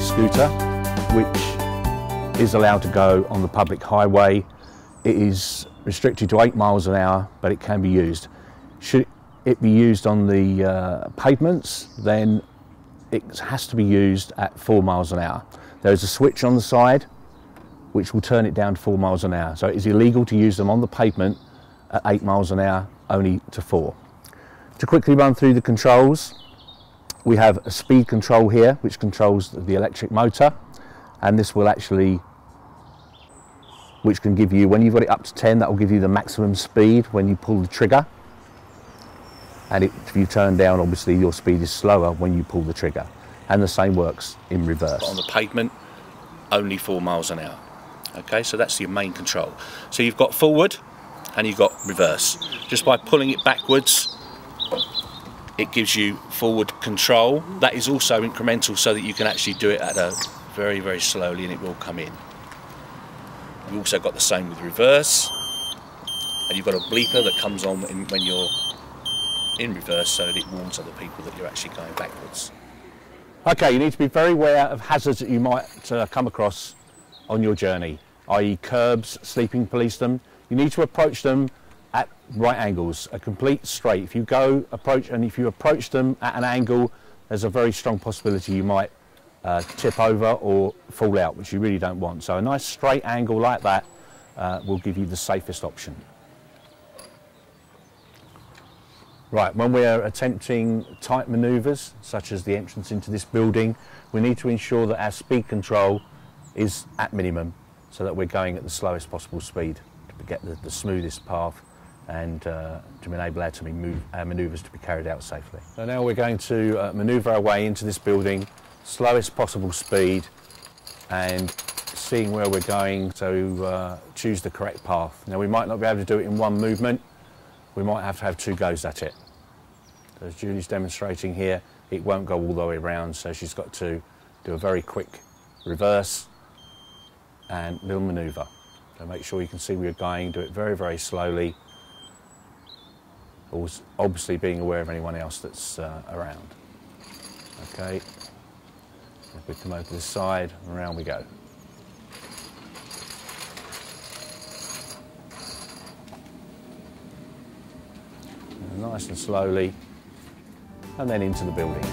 scooter which is allowed to go on the public highway. It is restricted to 8 miles an hour, but it can be used. Should it be used on the pavements, then it has to be used at 4 miles an hour. There is a switch on the side which will turn it down to 4 miles an hour. So it is illegal to use them on the pavement at 8 miles an hour, only to 4. To quickly run through the controls, we have a speed control here which controls the electric motor, and this will actually, which can give you, when you've got it up to 10, that will give you the maximum speed when you pull the trigger. And if you turn down, obviously your speed is slower when you pull the trigger. And the same works in reverse. On the pavement, only 4 miles an hour. Okay, so that's your main control. So you've got forward and you've got reverse. Just by pulling it backwards, it gives you forward control. That is also incremental so that you can actually do it at a very, very slowly and it will come in. You've also got the same with reverse. And you've got a bleeper that comes on when you're in reverse so that it warns other people that you're actually going backwards. Okay, you need to be very aware of hazards that you might come across on your journey, i.e. curbs, sleeping policemen. You need to approach them at right angles, a complete straight. If you approach them at an angle, there's a very strong possibility you might tip over or fall out, which you really don't want. So a nice straight angle like that will give you the safest option. Right, when we're attempting tight manoeuvres, such as the entrance into this building, we need to ensure that our speed control is at minimum, so that we're going at the slowest possible speed to get the smoothest path and to enable our manoeuvres to be carried out safely. So now we're going to manoeuvre our way into this building, slowest possible speed, and seeing where we're going to choose the correct path. Now we might not be able to do it in one movement. We might have to have 2 goes at it. So as Julie's demonstrating here, it won't go all the way around, so she's got to do a very quick reverse and little manoeuvre. So make sure you can see where you're going, do it very, very slowly, obviously being aware of anyone else that's around. Okay, if we come over to this side, and around we go. Nice and slowly, and then into the building.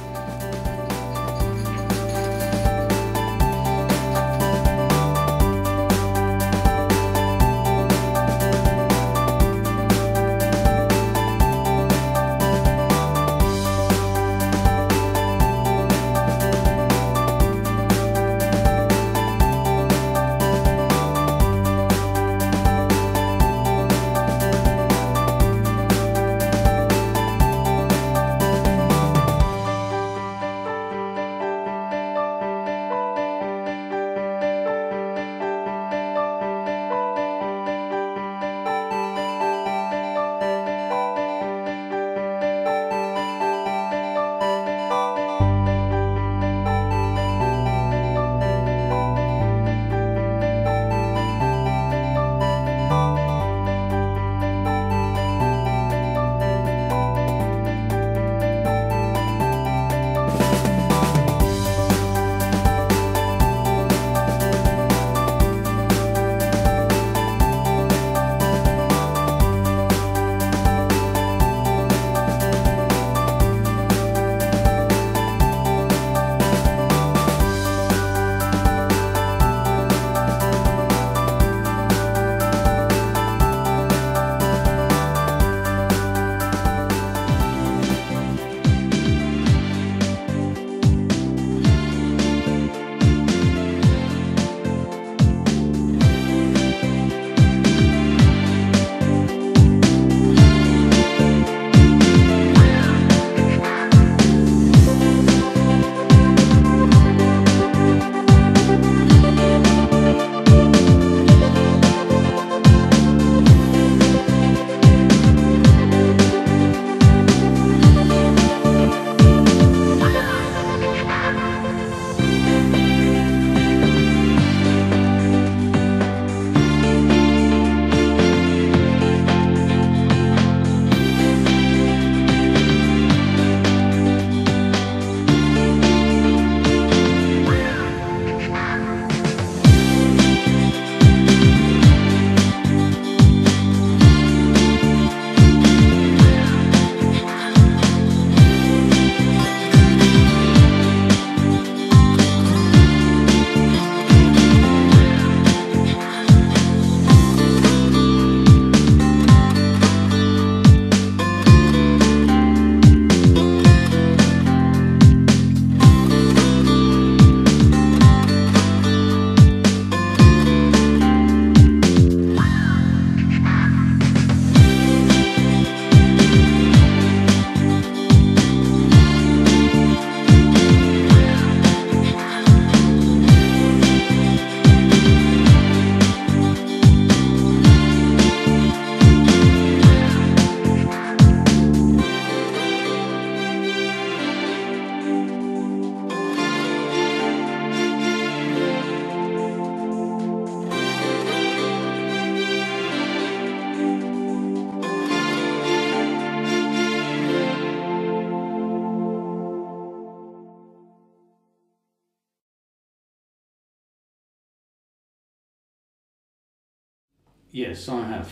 Yes, I have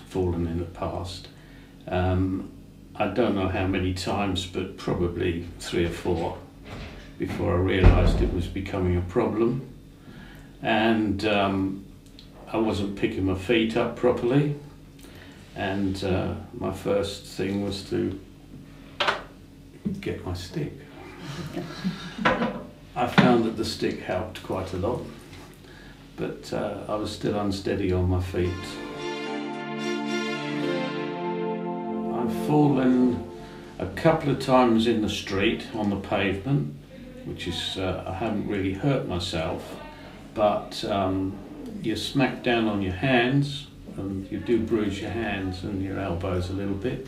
fallen in the past. I don't know how many times, but probably 3 or 4 before I realised it was becoming a problem. And I wasn't picking my feet up properly. And my first thing was to get my stick. I found that the stick helped quite a lot, but I was still unsteady on my feet. I've fallen a couple of times in the street on the pavement, which is, I haven't really hurt myself, but you're smacked down on your hands, and you do bruise your hands and your elbows a little bit.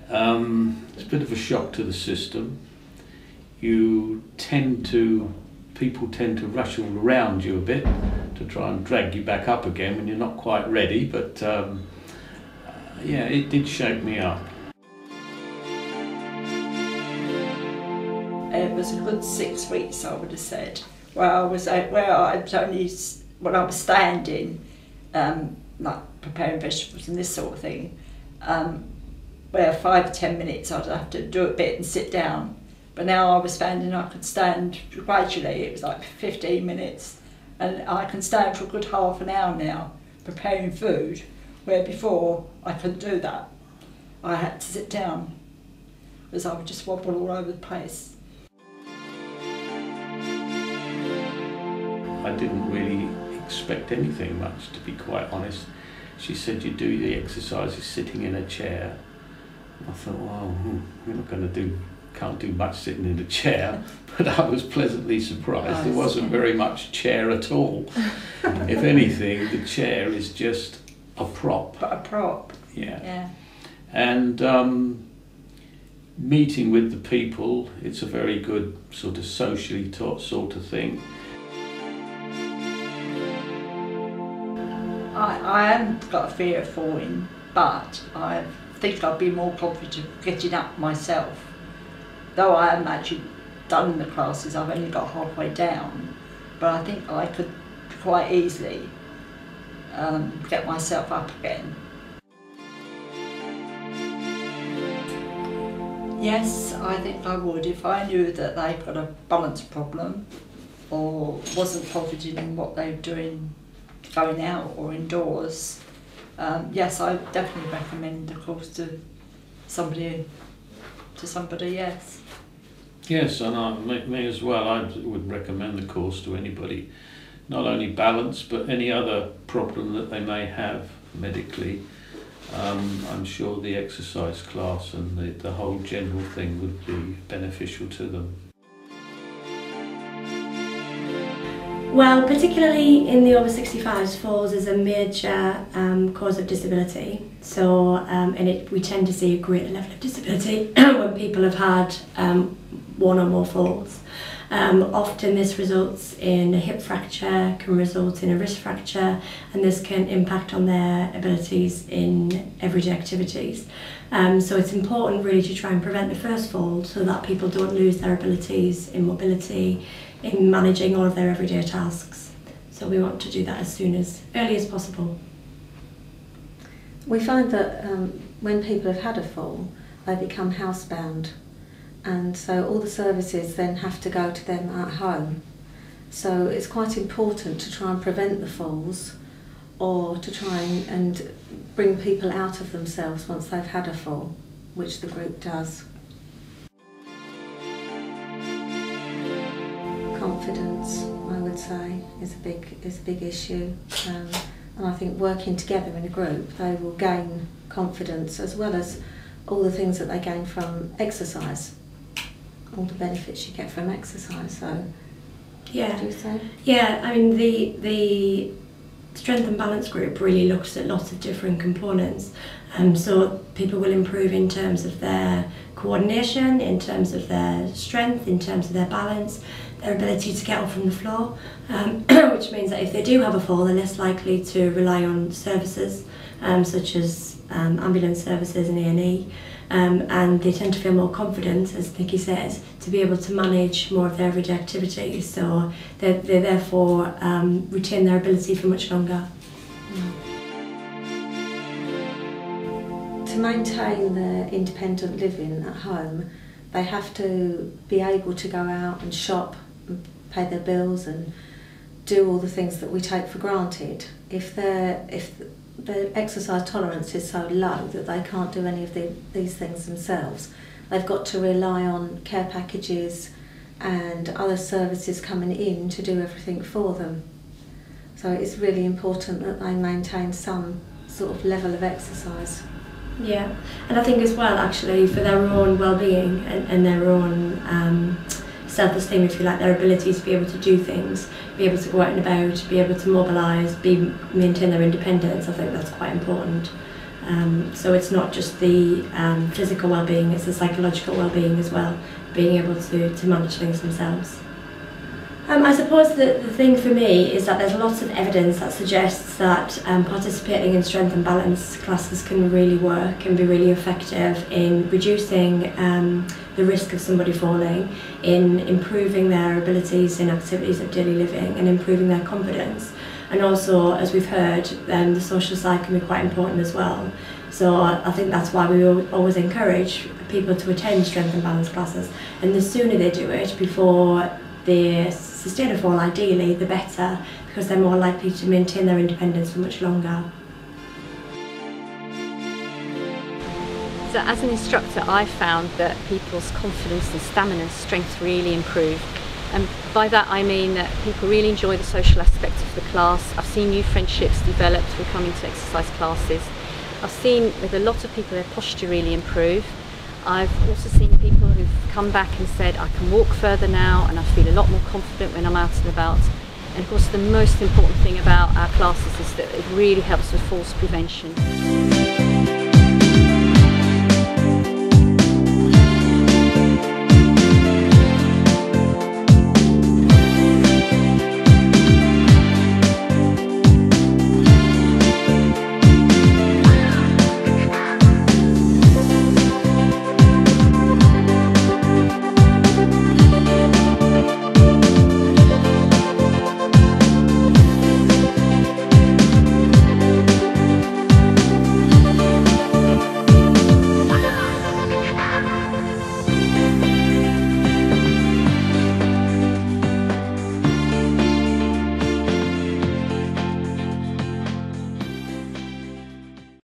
It's a bit of a shock to the system. People tend to rush all around you a bit to try and drag you back up again when you're not quite ready, but yeah, it did shake me up. It was a good 6 weeks, I would have said, where I was standing, like preparing vegetables and this sort of thing, where 5 or 10 minutes I'd have to do a bit and sit down. But now I was standing, I could stand gradually, it was like 15 minutes, and I can stand for a good half an hour now preparing food, where before I couldn't do that. I had to sit down because I would just wobble all over the place. I didn't really expect anything much, to be quite honest. She said you do the exercises sitting in a chair. I thought, well, we're not going to can't do much sitting in a chair, but I was pleasantly surprised. There wasn't very much chair at all. If anything, the chair is just a prop. But a prop. Yeah. And meeting with the people, it's a very good sort of socially taught sort of thing. I haven't got a fear of falling, but I think I'd be more confident getting up myself. Though I haven't actually done the classes, I've only got halfway down, but I think I could quite easily get myself up again. Yes, I think I would if I knew that they've got a balance problem or wasn't confident in what they're doing going out or indoors. Yes, I definitely recommend the course to somebody, yes. Yes, and me as well. I would recommend the course to anybody, not only balance, but any other problem that they may have medically. I'm sure the exercise class and the whole general thing would be beneficial to them. Well, particularly in the over 65s, falls is a major cause of disability. So, we tend to see a greater level of disability when people have had one or more falls. Often this results in a hip fracture, can result in a wrist fracture, and this can impact on their abilities in everyday activities. So it's important really to try and prevent the first fall so that people don't lose their abilities in mobility, in managing all of their everyday tasks. So we want to do that as early as possible. We find that when people have had a fall, they become housebound, and so all the services then have to go to them at home. So it's quite important to try and prevent the falls, or to try and bring people out of themselves once they've had a fall, which the group does. Confidence, I would say, is a big issue, and I think working together in a group, they will gain confidence as well as all the things that they gain from exercise, all the benefits you get from exercise. So, yeah, what do you say? Yeah, I mean the Strength and Balance group really looks at lots of different components. So people will improve in terms of their coordination, in terms of their strength, in terms of their balance, their ability to get up from the floor, which means that if they do have a fall, they're less likely to rely on services such as ambulance services and A&E, and they tend to feel more confident, as Nikki says, to be able to manage more of their everyday activities, so they therefore retain their ability for much longer. to maintain their independent living at home, they have to be able to go out and shop and pay their bills and do all the things that we take for granted. If their exercise tolerance is so low that they can't do any of these things themselves, they've got to rely on care packages and other services coming in to do everything for them. So it's really important that they maintain some sort of level of exercise. Yeah, and I think as well, actually, for their own well-being and their own self-esteem, if you like, their ability to be able to do things, be able to go out and about, be able to mobilise, maintain their independence, I think that's quite important. So it's not just the physical well-being, it's the psychological well-being as well, being able to manage things themselves. I suppose the thing for me is that there's lots of evidence that suggests that participating in strength and balance classes can really work and be really effective in reducing the risk of somebody falling, in improving their abilities in activities of daily living and improving their confidence. And also, as we've heard, the social side can be quite important as well. So I think that's why we always encourage people to attend strength and balance classes, and the sooner they do it before they sustain a fall, ideally, the better, because they're more likely to maintain their independence for much longer. So as an instructor, I found that people's confidence and stamina and strength really improve. And by that I mean that people really enjoy the social aspect of the class. I've seen new friendships developed through coming to exercise classes. I've seen with a lot of people their posture really improve. I've also seen people who've come back and said, I can walk further now and I feel a lot more confident when I'm out and about. And of course the most important thing about our classes is that it really helps with falls prevention.